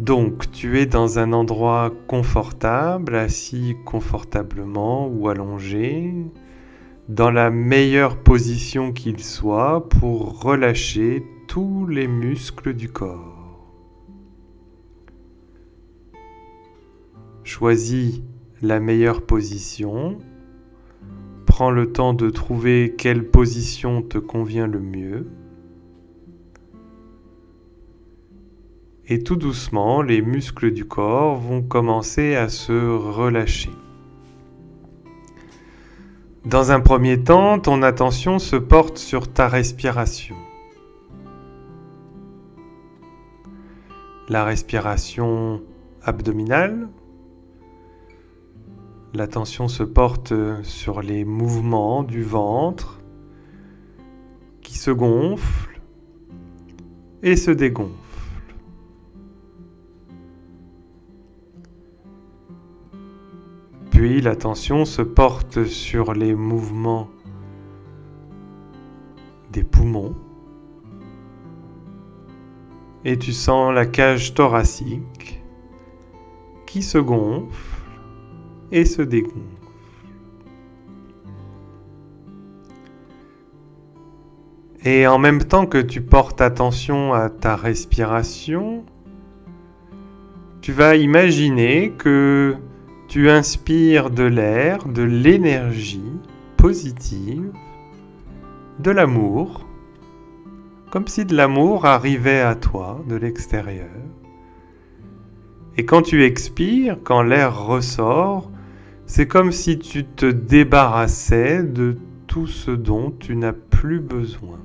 Donc, tu es dans un endroit confortable, assis confortablement ou allongé, dans la meilleure position qu'il soit pour relâcher tous les muscles du corps. Choisis la meilleure position. Prends le temps de trouver quelle position te convient le mieux. Et tout doucement, les muscles du corps vont commencer à se relâcher. Dans un premier temps, ton attention se porte sur ta respiration. La respiration abdominale. L'attention se porte sur les mouvements du ventre qui se gonflent et se dégonflent. Puis l'attention se porte sur les mouvements des poumons et tu sens la cage thoracique qui se gonfle et se dégonfle. Et en même temps que tu portes attention à ta respiration, tu vas imaginer que tu inspires de l'air, de l'énergie positive, de l'amour, comme si de l'amour arrivait à toi de l'extérieur. Et quand tu expires, quand l'air ressort, c'est comme si tu te débarrassais de tout ce dont tu n'as plus besoin.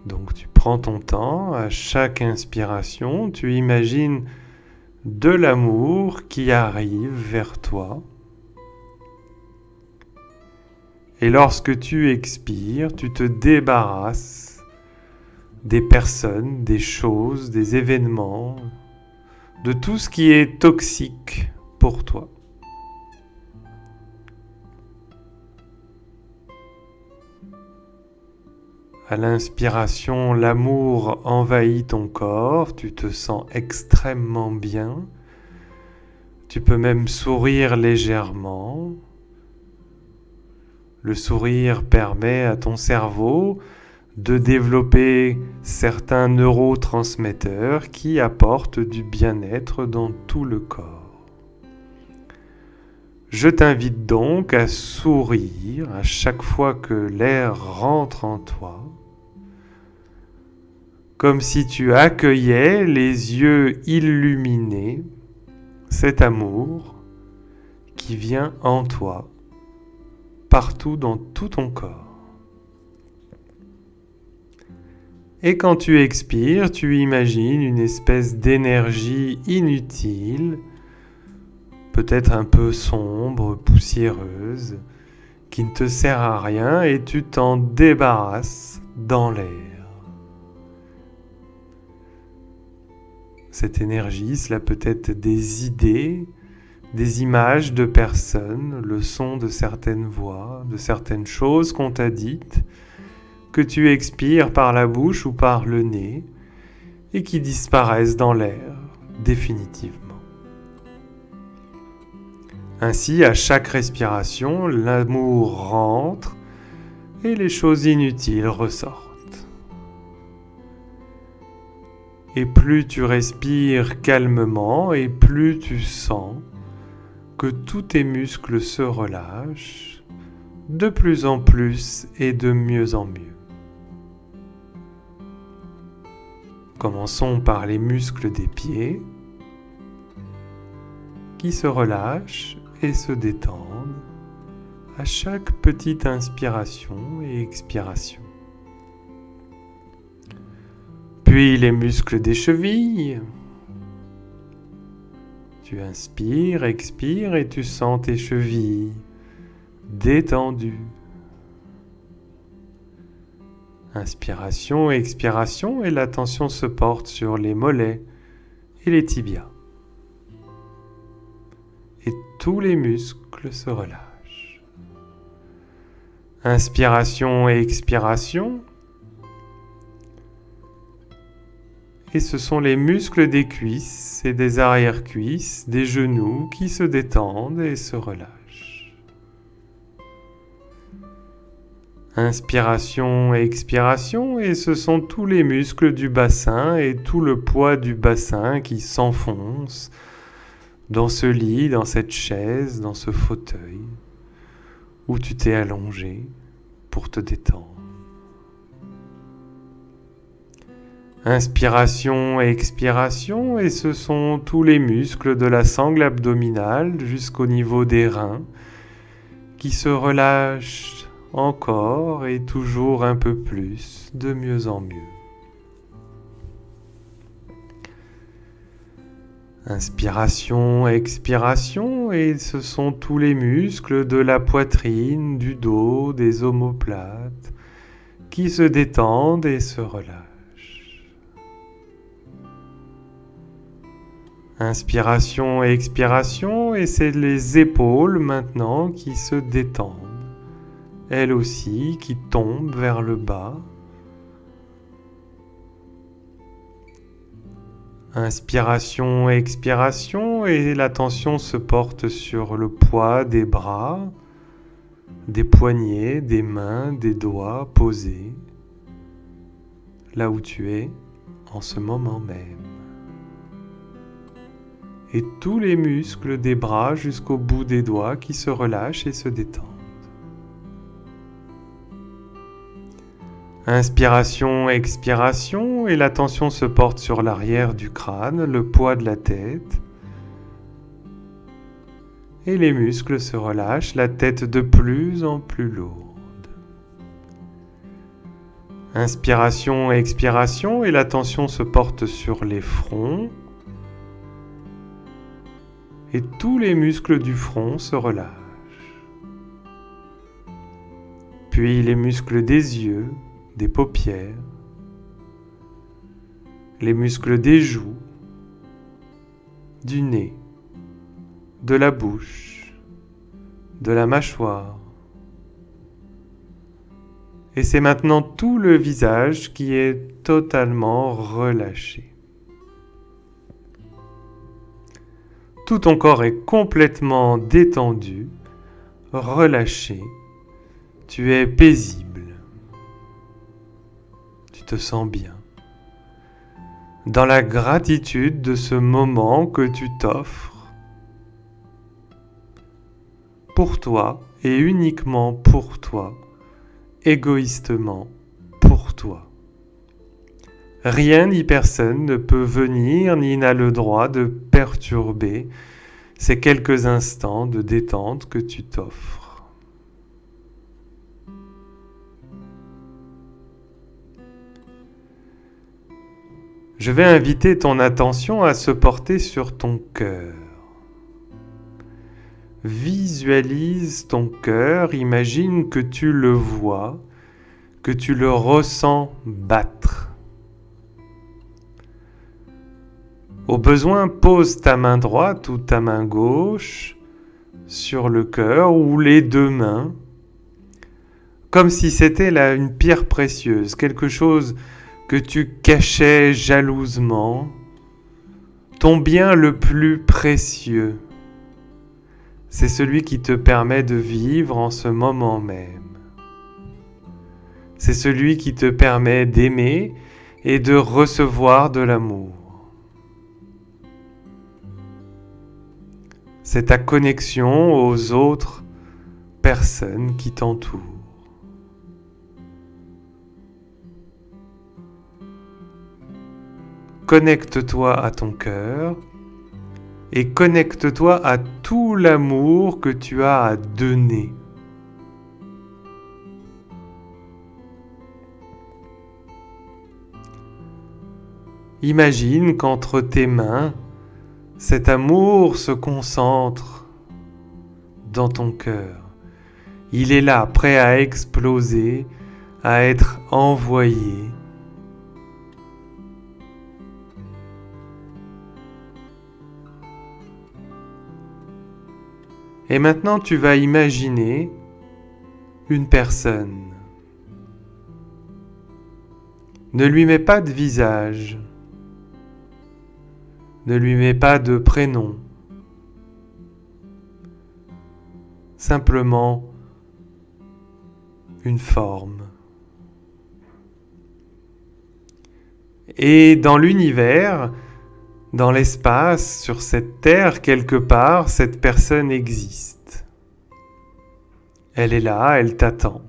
Donc tu prends ton temps, à chaque inspiration, tu imagines de l'amour qui arrive vers toi. Et lorsque tu expires, tu te débarrasses des personnes, des choses, des événements, de tout ce qui est toxique pour toi. À l'inspiration, l'amour envahit ton corps, tu te sens extrêmement bien. Tu peux même sourire légèrement. Le sourire permet à ton cerveau de développer certains neurotransmetteurs qui apportent du bien-être dans tout le corps. Je t'invite donc à sourire à chaque fois que l'air rentre en toi, comme si tu accueillais les yeux illuminés cet amour qui vient en toi, partout dans tout ton corps. Et quand tu expires, tu imagines une espèce d'énergie inutile, peut-être un peu sombre, poussiéreuse, qui ne te sert à rien et tu t'en débarrasses dans l'air. Cette énergie, cela peut être des idées, des images de personnes, le son de certaines voix, de certaines choses qu'on t'a dites, que tu expires par la bouche ou par le nez et qui disparaissent dans l'air définitivement. Ainsi, à chaque respiration, l'amour rentre et les choses inutiles ressortent. Et plus tu respires calmement et plus tu sens que tous tes muscles se relâchent de plus en plus et de mieux en mieux. Commençons par les muscles des pieds qui se relâchent et se détendent à chaque petite inspiration et expiration. Puis les muscles des chevilles. Tu inspires, expires et tu sens tes chevilles détendues. Inspiration, expiration et l'attention se porte sur les mollets et les tibias. Et tous les muscles se relâchent. Inspiration et expiration. Et ce sont les muscles des cuisses et des arrière-cuisses, des genoux qui se détendent et se relâchent. Inspiration et expiration, et ce sont tous les muscles du bassin et tout le poids du bassin qui s'enfoncent dans ce lit, dans cette chaise, dans ce fauteuil où tu t'es allongé pour te détendre. Inspiration et expiration, et ce sont tous les muscles de la sangle abdominale jusqu'au niveau des reins qui se relâchent encore et toujours un peu plus, de mieux en mieux. Inspiration, expiration, et ce sont tous les muscles de la poitrine, du dos, des omoplates qui se détendent et se relâchent. Inspiration et expiration, et c'est les épaules maintenant qui se détendent, elles aussi qui tombent vers le bas. Inspiration et expiration, et l'attention se porte sur le poids des bras, des poignets, des mains, des doigts posés là où tu es en ce moment même. Et tous les muscles des bras jusqu'au bout des doigts qui se relâchent et se détendent. Inspiration, expiration, et l'attention se porte sur l'arrière du crâne, le poids de la tête. Et les muscles se relâchent, la tête de plus en plus lourde. Inspiration, expiration, et l'attention se porte sur les fronts. Et tous les muscles du front se relâchent. Puis les muscles des yeux, des paupières, les muscles des joues, du nez, de la bouche, de la mâchoire. Et c'est maintenant tout le visage qui est totalement relâché. Tout ton corps est complètement détendu, relâché. Tu es paisible. Tu te sens bien. Dans la gratitude de ce moment que tu t'offres pour toi et uniquement pour toi, égoïstement pour toi. Rien ni personne ne peut venir ni n'a le droit de perturber ces quelques instants de détente que tu t'offres. Je vais inviter ton attention à se porter sur ton cœur. Visualise ton cœur, imagine que tu le vois, que tu le ressens battre. Au besoin, pose ta main droite ou ta main gauche sur le cœur ou les deux mains, comme si c'était là une pierre précieuse, quelque chose que tu cachais jalousement, ton bien le plus précieux. C'est celui qui te permet de vivre en ce moment même. C'est celui qui te permet d'aimer et de recevoir de l'amour. C'est ta connexion aux autres personnes qui t'entourent. Connecte-toi à ton cœur et connecte-toi à tout l'amour que tu as à donner. Imagine qu'entre tes mains, cet amour se concentre dans ton cœur. Il est là, prêt à exploser, à être envoyé. Et maintenant, tu vas imaginer une personne. Ne lui mets pas de visage. Ne lui mets pas de prénom. Simplement une forme. Et dans l'univers, dans l'espace, sur cette terre, quelque part, cette personne existe. Elle est là, elle t'attend.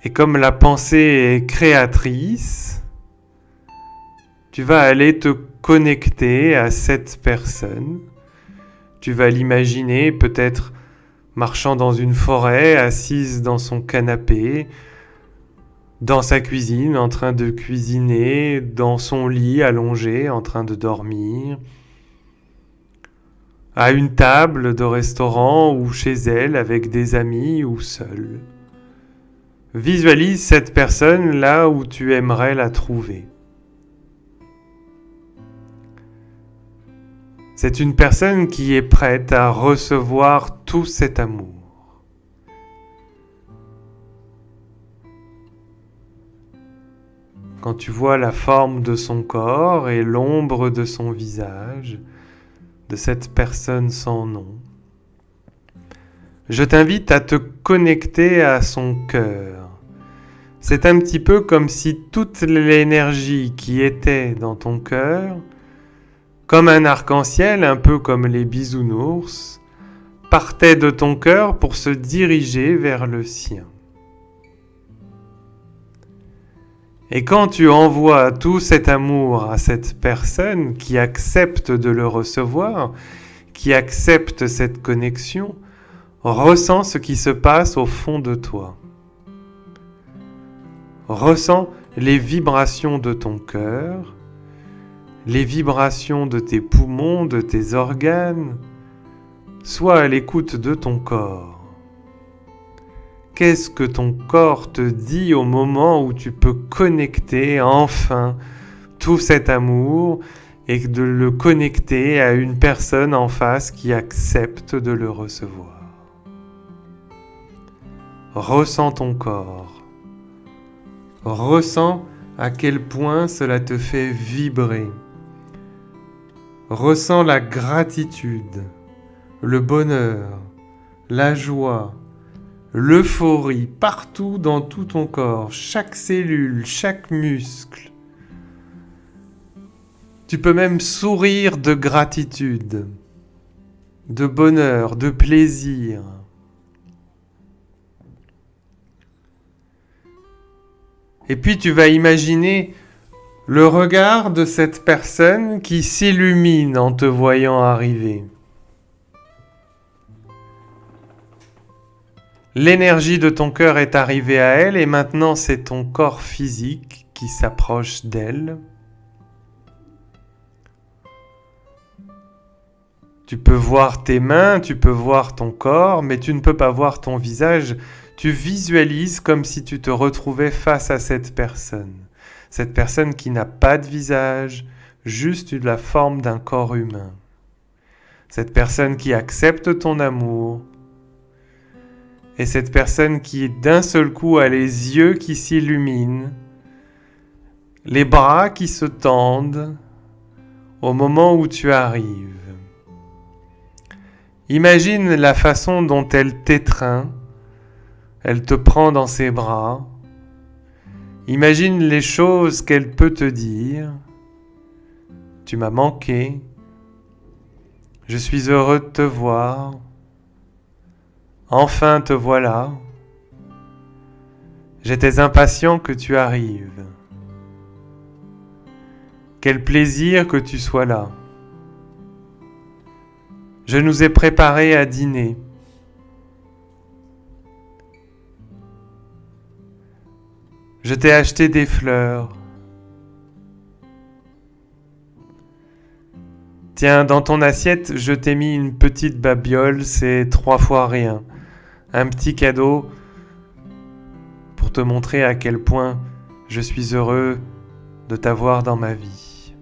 Et comme la pensée est créatrice, tu vas aller te connecter à cette personne. Tu vas l'imaginer peut-être marchant dans une forêt, assise dans son canapé, dans sa cuisine, en train de cuisiner, dans son lit allongé, en train de dormir, à une table de restaurant ou chez elle avec des amis ou seule. Visualise cette personne là où tu aimerais la trouver. C'est une personne qui est prête à recevoir tout cet amour. Quand tu vois la forme de son corps et l'ombre de son visage, de cette personne sans nom, je t'invite à te connecter à son cœur. C'est un petit peu comme si toute l'énergie qui était dans ton cœur, comme un arc-en-ciel, un peu comme les bisounours, partait de ton cœur pour se diriger vers le sien. Et quand tu envoies tout cet amour à cette personne qui accepte de le recevoir, qui accepte cette connexion, ressens ce qui se passe au fond de toi. Ressens les vibrations de ton cœur, les vibrations de tes poumons, de tes organes. Sois à l'écoute de ton corps. Qu'est-ce que ton corps te dit au moment où tu peux connecter enfin tout cet amour et de le connecter à une personne en face qui accepte de le recevoir? Ressens ton corps. Ressens à quel point cela te fait vibrer. Ressens la gratitude, le bonheur, la joie, l'euphorie partout dans tout ton corps, chaque cellule, chaque muscle. Tu peux même sourire de gratitude, de bonheur, de plaisir. Et puis tu vas imaginer le regard de cette personne qui s'illumine en te voyant arriver. L'énergie de ton cœur est arrivée à elle et maintenant c'est ton corps physique qui s'approche d'elle. Tu peux voir tes mains, tu peux voir ton corps, mais tu ne peux pas voir ton visage. Tu visualises comme si tu te retrouvais face à cette personne. Cette personne qui n'a pas de visage, juste la forme d'un corps humain. Cette personne qui accepte ton amour. Et cette personne qui d'un seul coup a les yeux qui s'illuminent, les bras qui se tendent au moment où tu arrives. Imagine la façon dont elle t'étreint, elle te prend dans ses bras. Imagine les choses qu'elle peut te dire. Tu m'as manqué. Je suis heureux de te voir. Enfin te voilà. J'étais impatient que tu arrives. Quel plaisir que tu sois là. Je nous ai préparés à dîner. Je t'ai acheté des fleurs. Tiens, dans ton assiette, je t'ai mis une petite babiole, c'est 3 fois rien. Un petit cadeau pour te montrer à quel point je suis heureux de t'avoir dans ma vie.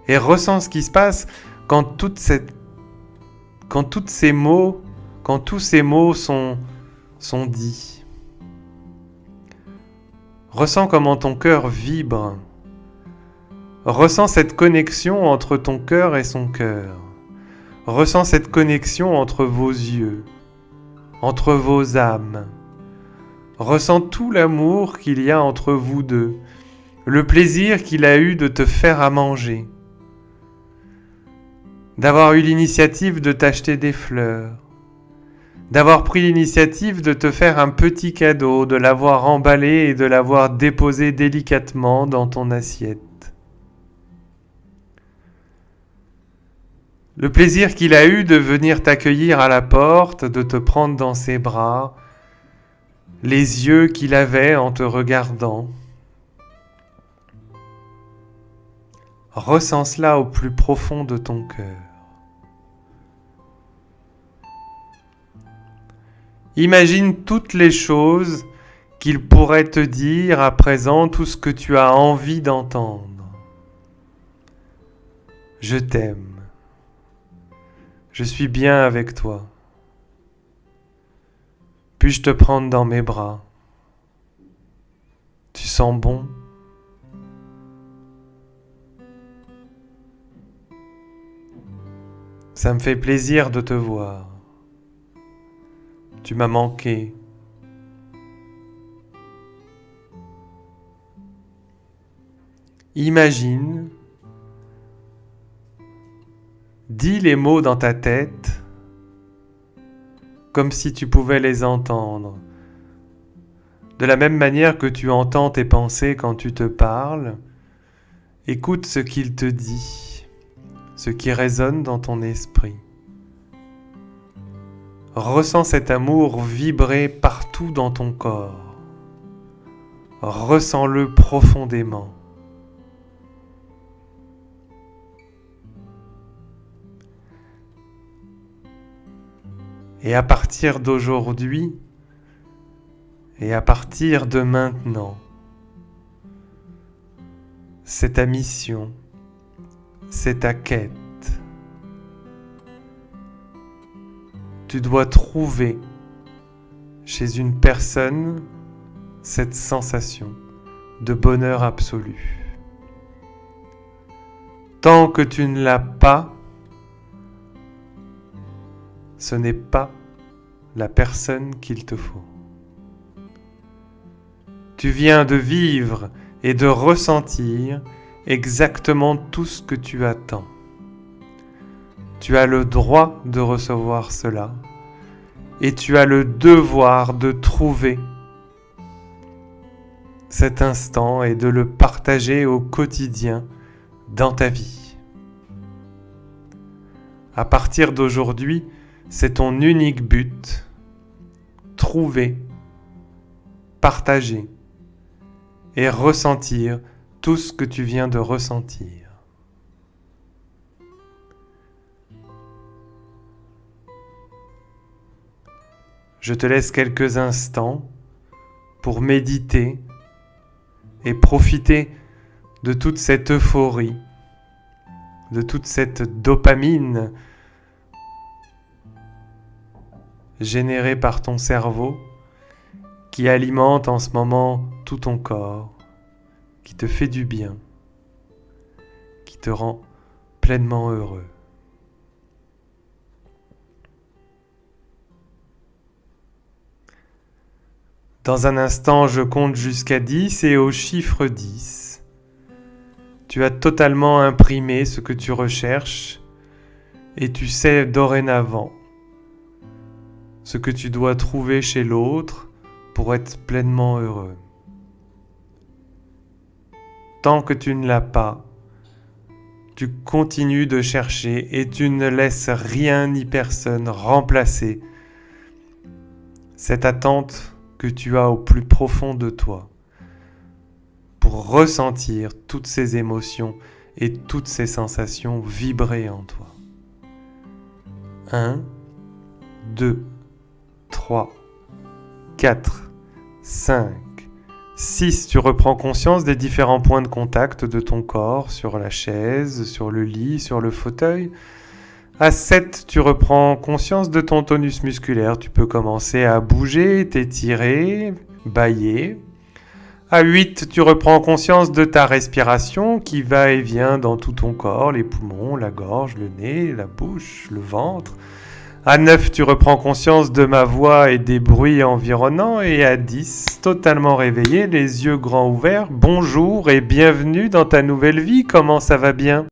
Et ressens ce qui se passe quand tous ces mots sont sont dits. Ressens comment ton cœur vibre. Ressens cette connexion entre ton cœur et son cœur. Ressens cette connexion entre vos yeux, entre vos âmes. Ressens tout l'amour qu'il y a entre vous deux, le plaisir qu'il a eu de te faire à manger, d'avoir eu l'initiative de t'acheter des fleurs, d'avoir pris l'initiative de te faire un petit cadeau, de l'avoir emballé et de l'avoir déposé délicatement dans ton assiette. Le plaisir qu'il a eu de venir t'accueillir à la porte, de te prendre dans ses bras, les yeux qu'il avait en te regardant. Ressens cela au plus profond de ton cœur. Imagine toutes les choses qu'il pourrait te dire à présent, tout ce que tu as envie d'entendre. Je t'aime. Je suis bien avec toi. Puis-je te prendre dans mes bras? Tu sens bon? Ça me fait plaisir de te voir. Tu m'as manqué. Imagine, dis les mots dans ta tête comme si tu pouvais les entendre. De la même manière que tu entends tes pensées quand tu te parles, écoute ce qu'il te dit, ce qui résonne dans ton esprit. Ressens cet amour vibrer partout dans ton corps. Ressens-le profondément. Et à partir d'aujourd'hui, et à partir de maintenant, c'est ta mission, c'est ta quête. Tu dois trouver chez une personne cette sensation de bonheur absolu. Tant que tu ne l'as pas, ce n'est pas la personne qu'il te faut. Tu viens de vivre et de ressentir exactement tout ce que tu attends. Tu as le droit de recevoir cela et tu as le devoir de trouver cet instant et de le partager au quotidien dans ta vie. À partir d'aujourd'hui, c'est ton unique but, trouver, partager et ressentir tout ce que tu viens de ressentir. Je te laisse quelques instants pour méditer et profiter de toute cette euphorie, de toute cette dopamine générée par ton cerveau qui alimente en ce moment tout ton corps, qui te fait du bien, qui te rend pleinement heureux. Dans un instant, je compte jusqu'à 10 et au chiffre 10, tu as totalement imprimé ce que tu recherches et tu sais dorénavant ce que tu dois trouver chez l'autre pour être pleinement heureux. Tant que tu ne l'as pas, tu continues de chercher et tu ne laisses rien ni personne remplacer cette attente que tu as au plus profond de toi pour ressentir toutes ces émotions et toutes ces sensations vibrer en toi. 1, 2, 3, 4, 5, 6. Tu reprends conscience des différents points de contact de ton corps sur la chaise, sur le lit, sur le fauteuil, À 7, tu reprends conscience de ton tonus musculaire. Tu peux commencer à bouger, t'étirer, bâiller. À 8, tu reprends conscience de ta respiration qui va et vient dans tout ton corps, les poumons, la gorge, le nez, la bouche, le ventre. À 9, tu reprends conscience de ma voix et des bruits environnants. Et à 10, totalement réveillé, les yeux grands ouverts, bonjour et bienvenue dans ta nouvelle vie, comment ça va bien ?